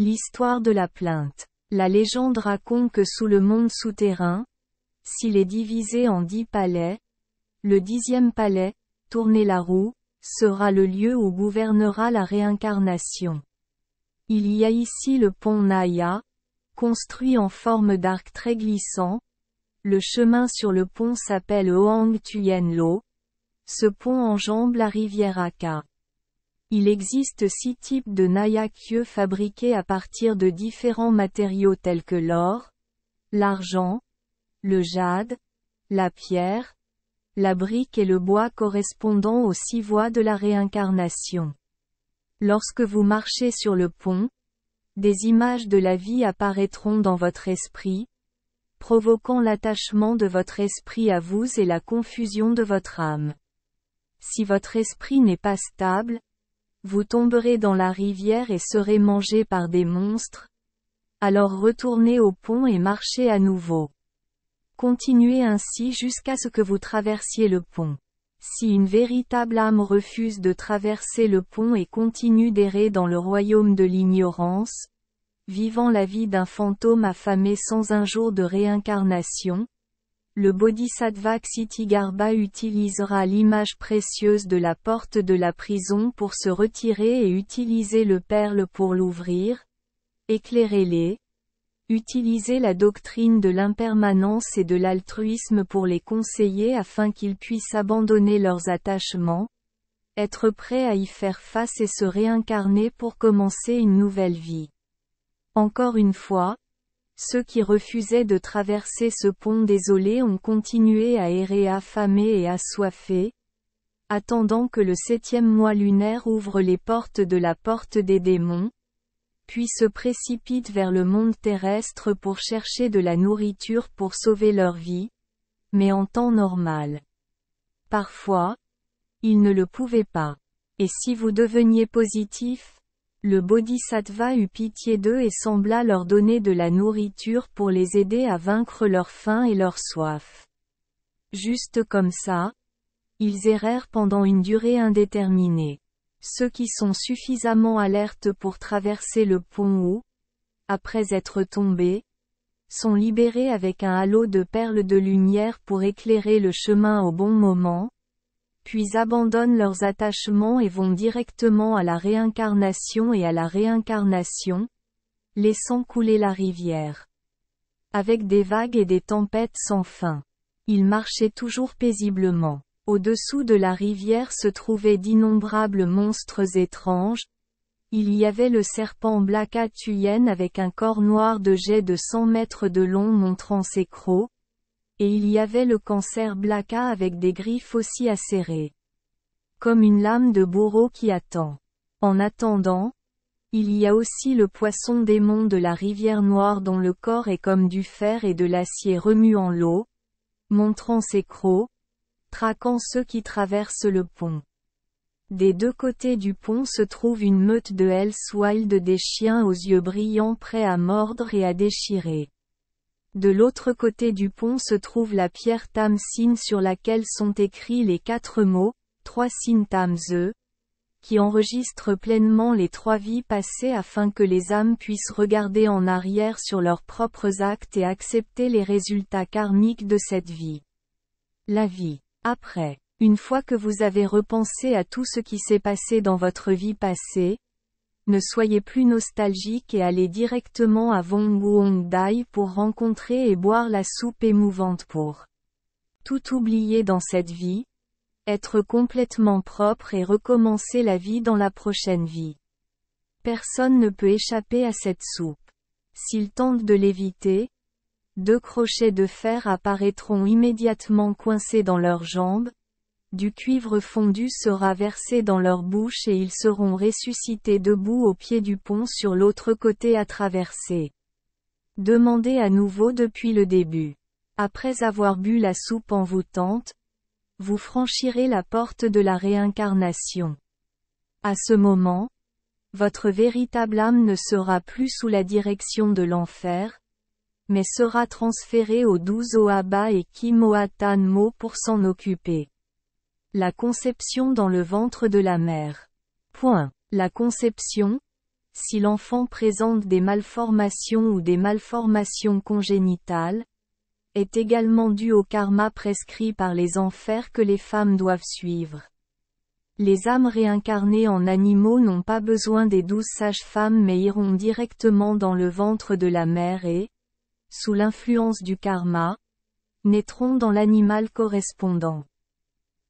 L'histoire de la plainte. La légende raconte que sous le monde souterrain, s'il est divisé en 10 palais, le 10e palais, tournez la roue, sera le lieu où gouvernera la réincarnation. Il y a ici le pont Naya, construit en forme d'arc très glissant. Le chemin sur le pont s'appelle Hoang Tuyen Lo. Ce pont enjambe la rivière Aka. Il existe 6 types de Naya Kyo fabriqués à partir de différents matériaux tels que l'or, l'argent, le jade, la pierre, la brique et le bois correspondant aux 6 voies de la réincarnation. Lorsque vous marchez sur le pont, des images de la vie apparaîtront dans votre esprit, provoquant l'attachement de votre esprit à vous et la confusion de votre âme. Si votre esprit n'est pas stable, vous tomberez dans la rivière et serez mangé par des monstres. Alors retournez au pont et marchez à nouveau. Continuez ainsi jusqu'à ce que vous traversiez le pont. Si une véritable âme refuse de traverser le pont et continue d'errer dans le royaume de l'ignorance, vivant la vie d'un fantôme affamé sans un jour de réincarnation, le Bodhisattva Ksitigarbha utilisera l'image précieuse de la porte de la prison pour se retirer et utiliser le perle pour l'ouvrir. Éclairez-les. Utilisez la doctrine de l'impermanence et de l'altruisme pour les conseiller afin qu'ils puissent abandonner leurs attachements, être prêts à y faire face et se réincarner pour commencer une nouvelle vie. Encore une fois, ceux qui refusaient de traverser ce pont désolé ont continué à errer affamés et assoiffés, attendant que le 7e mois lunaire ouvre les portes de la porte des démons, puis se précipitent vers le monde terrestre pour chercher de la nourriture pour sauver leur vie, mais en temps normal. Parfois, ils ne le pouvaient pas. Et si vous deveniez positif, le Bodhisattva eut pitié d'eux et sembla leur donner de la nourriture pour les aider à vaincre leur faim et leur soif. Juste comme ça, ils errèrent pendant une durée indéterminée. Ceux qui sont suffisamment alertes pour traverser le pont ou, après être tombés, sont libérés avec un halo de perles de lumière pour éclairer le chemin au bon moment, puis abandonnent leurs attachements et vont directement à la réincarnation et à la réincarnation, laissant couler la rivière. Avec des vagues et des tempêtes sans fin. Ils marchaient toujours paisiblement. Au-dessous de la rivière se trouvaient d'innombrables monstres étranges. Il y avait le serpent Blaka Tuyen avec un corps noir de jet de 100 mètres de long montrant ses crocs, et il y avait le cancer Blaka avec des griffes aussi acérées. Comme une lame de bourreau qui attend. En attendant, il y a aussi le poisson démon de la rivière noire dont le corps est comme du fer et de l'acier remuant l'eau, montrant ses crocs, traquant ceux qui traversent le pont. Des 2 côtés du pont se trouve une meute de Elswild des chiens aux yeux brillants prêts à mordre et à déchirer. De l'autre côté du pont se trouve la pierre Tamsin sur laquelle sont écrits les 4 mots, 3 signes Tamze, qui enregistrent pleinement les 3 vies passées afin que les âmes puissent regarder en arrière sur leurs propres actes et accepter les résultats karmiques de cette vie. La vie. Après, une fois que vous avez repensé à tout ce qui s'est passé dans votre vie passée, ne soyez plus nostalgique et allez directement à Wong Dai pour rencontrer et boire la soupe émouvante pour tout oublier dans cette vie, être complètement propre et recommencer la vie dans la prochaine vie. Personne ne peut échapper à cette soupe. S'ils tentent de l'éviter, 2 crochets de fer apparaîtront immédiatement coincés dans leurs jambes, du cuivre fondu sera versé dans leur bouche et ils seront ressuscités debout au pied du pont sur l'autre côté à traverser. Demandez à nouveau depuis le début. Après avoir bu la soupe envoûtante, vous franchirez la porte de la réincarnation. À ce moment, votre véritable âme ne sera plus sous la direction de l'enfer, mais sera transférée aux 12 Oaba et Kimoa Mo pour s'en occuper. La conception dans le ventre de la mère. La conception, Si l'enfant présente des malformations ou des malformations congénitales, est également dû au karma prescrit par les enfers que les femmes doivent suivre. Les âmes réincarnées en animaux n'ont pas besoin des 12 sages-femmes mais iront directement dans le ventre de la mère et, sous l'influence du karma, naîtront dans l'animal correspondant.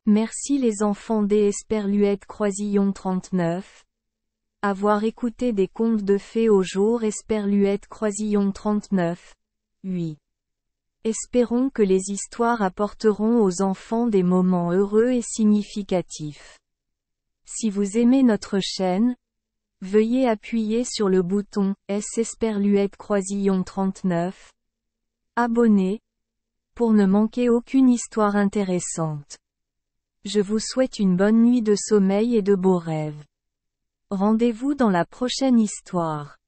Merci les enfants des Esperluette Croisillon 39. Avoir écouté des contes de fées au jour Esperluette Croisillon 39. 8. Espérons que les histoires apporteront aux enfants des moments heureux et significatifs. Si vous aimez notre chaîne, veuillez appuyer sur le bouton S Esperluette Croisillon 39. Abonner, pour ne manquer aucune histoire intéressante. Je vous souhaite une bonne nuit de sommeil et de beaux rêves. Rendez-vous dans la prochaine histoire.